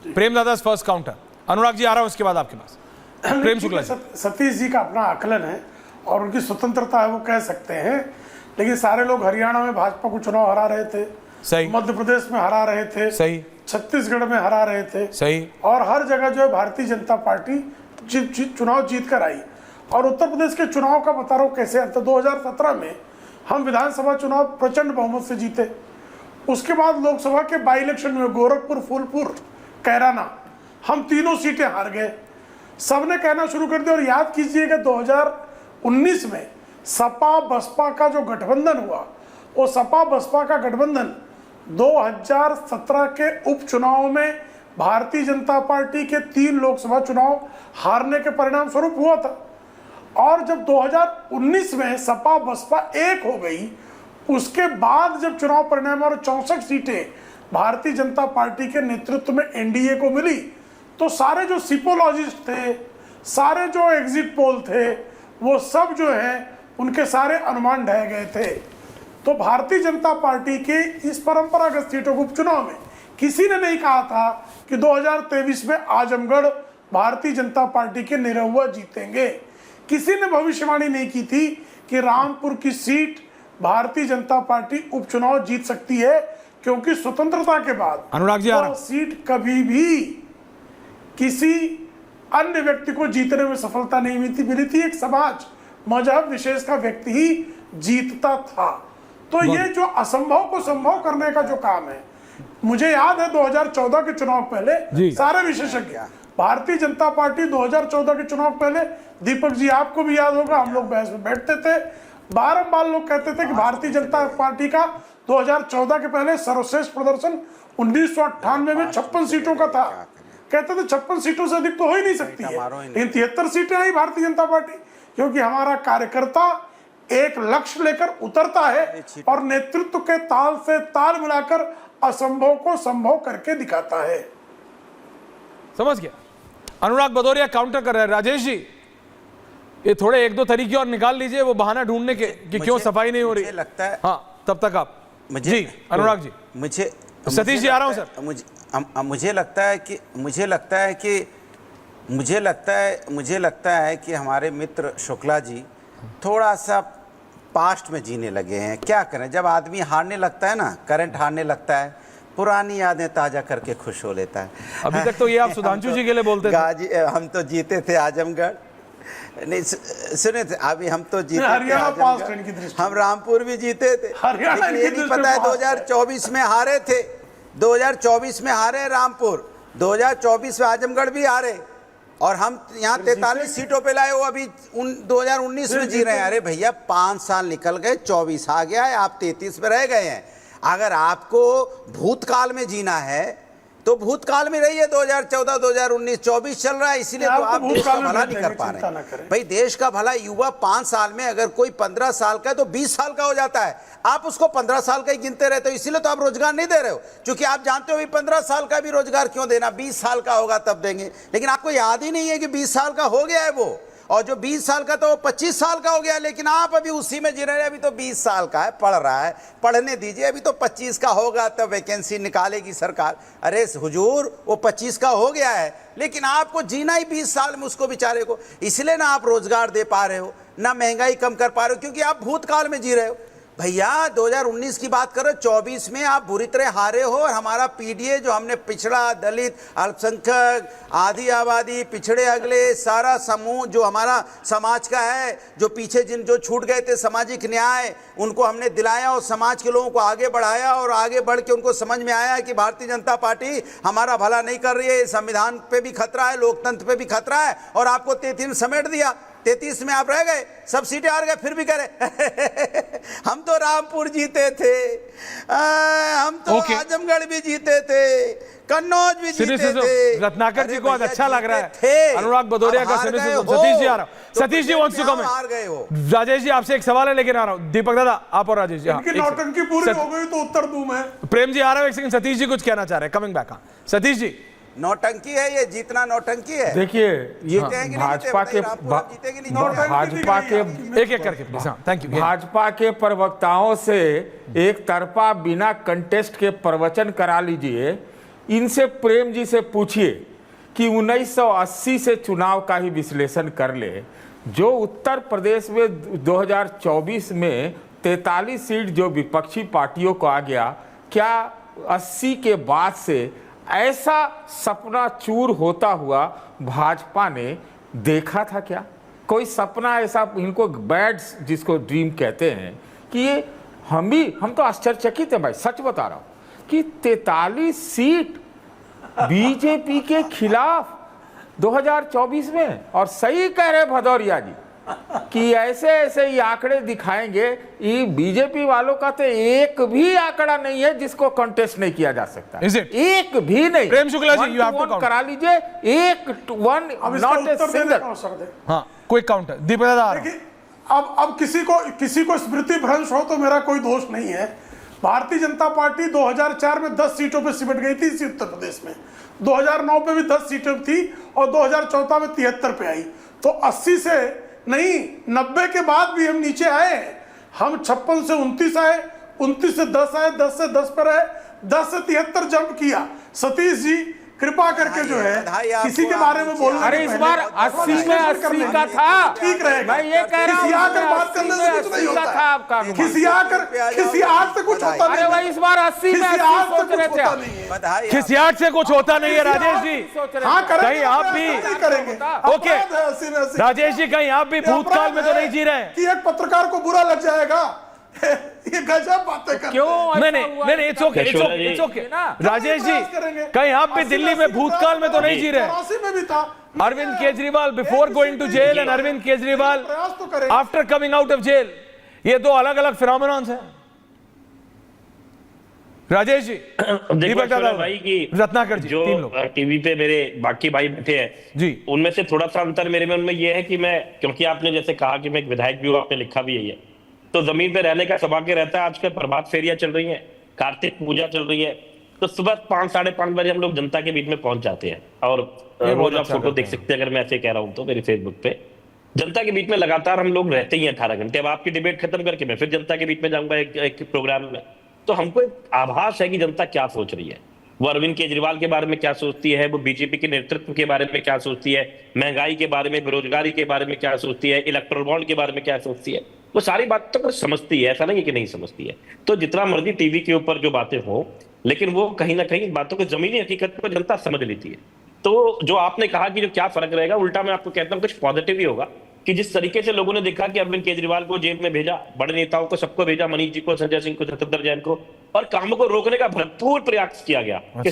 प्रेम दादा first counter. Anurag ji आ रहा हूं उसके बाद आपके पास। प्रेम शुक्ला जी। सतीश जी का अपना आकलन है और उनकी स्वतंत्रता है, वो कह सकते हैं, लेकिन सारे लोग हरियाणा में भाजपा को चुनाव हरा रहे थे, सही, मध्य प्रदेश में हरा रहे थे, सही, छत्तीसगढ़ में हरा रहे थे, सही, और हर जगह जो है भारतीय जनता पार्टी चुनाव जीत कर आई। और उत्तर प्रदेश के चुनाव का बता रहा हूँ कैसे अंत। 2017 में हम विधानसभा चुनाव प्रचंड बहुमत से जीते। उसके बाद लोकसभा के बाई इलेक्शन में गोरखपुर, फूलपुर, कैराना, हम तीनों सीटें हार गए। सबने कहना शुरू कर दिया। और याद कीजिएगा 2019 में सपा बसपा का जो गठबंधन हुआ, वो सपा बसपा का गठबंधन 2017 के उपचुनाव में भारतीय जनता पार्टी के 3 लोकसभा चुनाव हारने के परिणाम स्वरूप हुआ था। और जब 2019 में सपा बसपा एक हो गई, उसके बाद जब चुनाव परिणाम और 64 सीटें भारतीय जनता पार्टी के नेतृत्व में एनडीए को मिली, तो सारे जो सिपोलॉजिस्ट थे, सारे जो एग्जिट पोल थे, वो सब जो है उनके सारे अनुमान ढह गए थे। तो भारतीय जनता पार्टी के इस परंपरागत सीटों के उपचुनाव में किसी ने नहीं कहा था कि 2023 में आजमगढ़ भारतीय जनता पार्टी के निरहुआ जीतेंगे। किसी ने भविष्यवाणी नहीं की थी कि रामपुर की सीट भारतीय जनता पार्टी उपचुनाव जीत सकती है, क्योंकि स्वतंत्रता के बाद अनुराग जी वो सीट कभी भी किसी अन्य व्यक्ति को जीतने में सफलता नहीं मिली थी। एक समाज मजहब विशेष का व्यक्ति ही जीतता था। तो ये जो असंभव को संभव करने का जो काम है, मुझे याद है 2014 के चुनाव पहले सारे विशेषज्ञ, भारतीय जनता पार्टी 2014 के चुनाव पहले, दीपक जी आपको भी याद होगा, हम लोग बहस में बैठते थे, बारंबार लोग कहते थे कि भारतीय जनता पार्टी का 2014 के पहले सर्वश्रेष्ठ प्रदर्शन 1998 में 56 सीटों का था। कहते थे 56 सीटों से अधिक तो हो ही नहीं सकती है, लेकिन 73 सीटें आई भारतीय जनता पार्टी, क्योंकि हमारा कार्यकर्ता एक लक्ष्य लेकर उतरता है और नेतृत्व के ताल से ताल मिलाकर असंभव को संभव करके दिखाता है। समझ गया। अनुराग भदौरिया काउंटर कर रहे हैं। राजेश जी, ये थोड़े 1-2 तरीके और निकाल लीजिए वो बहाना ढूंढने के कि क्यों सफाई नहीं हो रही। लगता है हाँ, तब तक आप जी अनुराग जी। मुझे सतीश जी आ रहा हूं सर। मुझे लगता है कि हमारे मित्र शुक्ला जी थोड़ा सा पास्ट में जीने लगे हैं। क्या करें, जब आदमी हारने लगता है ना, करंट हारने लगता है, पुरानी यादें ताजा करके खुश हो लेता है। अभी तक तो ये आप सुधांशु जी के लिए बोलते थे। हम तो जीते थे आजमगढ़, नहीं सुने थे, अभी हम तो जीते थे आजमगढ़, हम रामपुर भी जीते थे, लेकिन ये नहीं पता है 2024 में हारे थे, 2024 में हारे रामपुर, 2024 में आजमगढ़ भी हारे, और हम यहाँ 43 सीटों पे लाए, वो अभी 2019 में जी रहे हैं। अरे भैया 5 साल निकल गए, 24 आ गया है, आप 33 में रह गए हैं। अगर आपको भूतकाल में जीना है तो भूतकाल में रहिए। 2014, 2019, 24 चल रहा है, इसीलिए तो आप देश का भला नहीं कर पा रहे। भाई देश का भला युवा 5 साल में, अगर कोई 15 साल का है तो 20 साल का हो जाता है, आप उसको 15 साल का ही गिनते रहते हो, इसीलिए तो आप रोजगार नहीं दे रहे हो, क्योंकि आप जानते हो 15 साल का भी रोजगार क्यों देना, 20 साल का होगा तब देंगे। लेकिन आपको याद ही नहीं है कि 20 साल का हो गया है वो, और जो 20 साल का तो 25 साल का हो गया, लेकिन आप अभी उसी में जी रहे हैं। अभी तो 20 साल का है, पढ़ रहा है, पढ़ने दीजिए, अभी तो 25 का होगा तब वैकेंसी निकालेगी सरकार। अरे हुजूर, वो 25 का हो गया है, लेकिन आपको जीना ही 20 साल में उसको बेचारे को, इसलिए ना आप रोजगार दे पा रहे हो, ना महंगाई कम कर पा रहे हो, क्योंकि आप भूतकाल में जी रहे हो। भैया 2019 की बात करो, 24 में आप बुरी तरह हारे हो, और हमारा पीडीए जो हमने पिछड़ा, दलित, अल्पसंख्यक, आधी आबादी, पिछड़े अगले सारा समूह जो हमारा समाज का है, जो पीछे जो छूट गए थे सामाजिक न्याय, उनको हमने दिलाया और समाज के लोगों को आगे बढ़ाया, और आगे बढ़ के उनको समझ में आया कि भारतीय जनता पार्टी हमारा भला नहीं कर रही है, संविधान पे भी खतरा है, लोकतंत्र पे भी खतरा है, और आपको 33 में समेट दिया। 33 में आप रह गए, सब सीटें हार गए, फिर भी करे हम तो रामपुर जीते थे, हम तो आजमगढ़ भी जीते थे, कन्नौज भी जीते थे। रत्नाकर जी को आज अच्छा लग रहा है अनुराग भदौरिया का। सतीश जी आ रहा हूँ, Satish ji wants to comment. हार गए हो। राजेश जी आपसे एक सवाल है लेकिन आ रहा हूँ, दीपक दादा आप और राजेश जी। नौटंकी पूरी हो गई तो उत्तर दूं मैं। प्रेम जी आ रहा हूँ, एक सेकंड, सतीश जी कुछ कहना चाह रहे हैं, कमिंग बैक। हाँ सतीश जी, नौटंकी है ये, जीतना नौटंकी है। देखिए ये भाजपा के एक एक करके प्लीज। Thank you. भाजपा के प्रवक्ताओं से एक तरफा बिना कंटेस्ट के प्रवचन करा लीजिए, इनसे प्रेम जी से पूछिए कि 1980 से चुनाव का ही विश्लेषण कर ले। जो उत्तर प्रदेश में 2024 में 43 सीट जो विपक्षी पार्टियों को आ गया, क्या 80 के बाद से ऐसा सपना चूर होता हुआ भाजपा ने देखा था क्या? कोई सपना ऐसा, इनको बैड्स जिसको ड्रीम कहते हैं, कि ये हम तो आश्चर्यचकित है भाई, सच बता रहा हूं कि 43 सीट बीजेपी के खिलाफ 2024 में। और सही कह रहे भदौरिया जी कि ऐसे ऐसे ये आंकड़े दिखाएंगे, ये बीजेपी वालों का तो एक भी आंकड़ा नहीं है जिसको कंटेस्ट नहीं किया जा सकता। एक भी नहीं। Prem Shukla ji, you have to count करा लीजिए, एक वन, नॉट ए सिंगल। हाँ, क्विक काउंटर दीपक दादा। अब किसी को स्मृति भ्रंश हो तो मेरा कोई दोष नहीं है। भारतीय जनता पार्टी 2004 में 10 सीटों पे सिमट गई थी इसी उत्तर प्रदेश में, 2009 में भी 10 सीटें थी और 2014 में 73 पे आई। तो 80 से नहीं, 90 के बाद भी हम नीचे आए। हम 56 से 29 आए, 29 से 10 आए, 10 से 10 पर आए, 10 से 73 जंप किया। सतीश जी कृपा करके जो है किसी के बारे में बोलना, अरे इस बार 80 में 80 का था, ठीक रहेगा। मैं ये कह रहा हूं, खिसियाकर बात करने से कुछ नहीं होता था आपका। खिसियाहट से कुछ होता नहीं। अरे भाई इस बार 80 में 80 सोच रहे थे। खिसियाट से कुछ होता नहीं है राजेश जी। हाँ, कहीं आप भी करेंगे। ओके राजेश जी, कहीं आप भी भूतकाल में तो नहीं जी रहे हैं कि एक पत्रकार को बुरा लग जाएगा? ये गजब बातें करते हैं। क्यों? नहीं, इट्स ओके राजेश जी, कहीं आप भी दिल्ली में भूतकाल में तो नहीं जी रहे? 84 में भी था। Arvind Kejriwal before going to jail and Arvind Kejriwal प्रयास तो करेंगे। After coming out of jail, ये दो अलग अलग फिनोमेनॉन्स हैं राजेश जी। देखो दादा भाई कि रत्नाकर जी, जो तीन लोग टीवी पे मेरे बाकी भाई बैठे हैं जी, उनमें से थोड़ा सा अंतर मेरे में उनमें ये है कि मैं, क्योंकि आपने जैसे कहा कि मैं एक विधायक भी हूँ, आपने लिखा भी यही है, तो जमीन पे रहने का सौभाग्य रहता है। आजकल प्रभात फेरियां चल रही है, कार्तिक पूजा चल रही है, तो सुबह 5 साढ़े 5 बजे हम लोग जनता के बीच में पहुंच जाते हैं। और रोज आप फोटो देख सकते हैं, अगर मैं ऐसे कह रहा हूँ तो मेरे फेसबुक पे जनता के बीच में लगातार हम लोग रहते ही हैं 18 घंटे। अब आपकी डिबेट खत्म करके मैं फिर जनता के बीच में जाऊंगा एक प्रोग्राम में, तो हमको एक आभास है कि जनता क्या सोच रही है। वो अरविंद केजरीवाल के बारे में क्या सोचती है, वो बीजेपी के नेतृत्व के बारे में क्या सोचती है, महंगाई के बारे में, बेरोजगारी के बारे में क्या सोचती है, इलेक्टोरल बॉन्ड के बारे में क्या सोचती है। वो सारी बातें तो समझती है, ऐसा नहीं है कि नहीं समझती है। तो जितना मर्जी टीवी के ऊपर जो बातें हो, लेकिन वो कहीं ना कहीं बातों को जमीनी हकीकत को जनता समझ लेती है। तो जो आपने कहा कि जो क्या फर्क रहेगा, उल्टा मैं आपको कहता हूँ कुछ पॉजिटिव ही होगा कि जिस तरीके से लोगों ने देखा कि अरविंद केजरीवाल को जेल में भेजा, बड़े नेताओं को सबको भेजा, मनीष जी को, संजय सिंह को, सत्येंद्र जैन को, और कामों को रोकने का भरपूर प्रयास किया गया कि